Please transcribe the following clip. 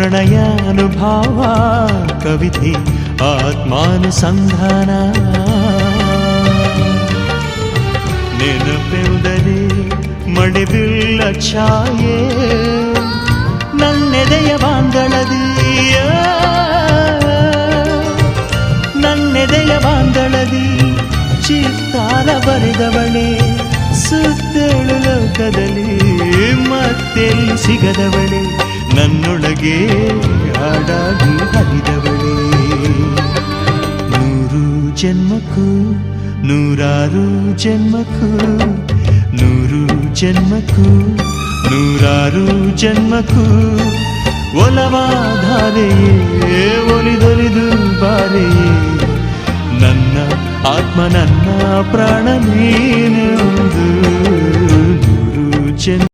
ಪ್ರಣಯಾನುಭಾವ ಕವಿತೆ ಆತ್ಮಾನುಸಂಧಾನ ನೆನಪೆಂದರೆ ಮಳೆಬಿಲ್ಲ ಛಾಯೆ ನನ್ನೆದೆಯ ಬಾಂದಳದಿಯ ನನ್ನೆದೆಯ ಬಾಂದಳದಿ ಚಿತ್ತಾರ ಬರೆದವಳೆ ಸುತ್ತೇಳು ಲೋಕದಲ್ಲಿ ಮತ್ತೆಲ್ಲಿ ಸಿಗದವಳೆ ನನ್ನೊಳಗೆ ಹಾಡಾಗಿ ಹರಿದವಳೆ ನೂರು ಜನ್ಮಕ್ಕೂ ನೂರಾರು ಜನ್ಮಕ್ಕೂ ನೂರು ಜನ್ಮಕ್ಕೂ ನೂರಾರು ಜನ್ಮಕ್ಕೂ ಒಲವಾಧಾರೆಯೇ ಒಲಿದೊಲಿದು ಬಾರೆಯೇ ನನ್ನ ಆತ್ಮ ನನ್ನ ಪ್ರಾಣ ನೀನೆಂದು ನೂರು ಜನ್ಮ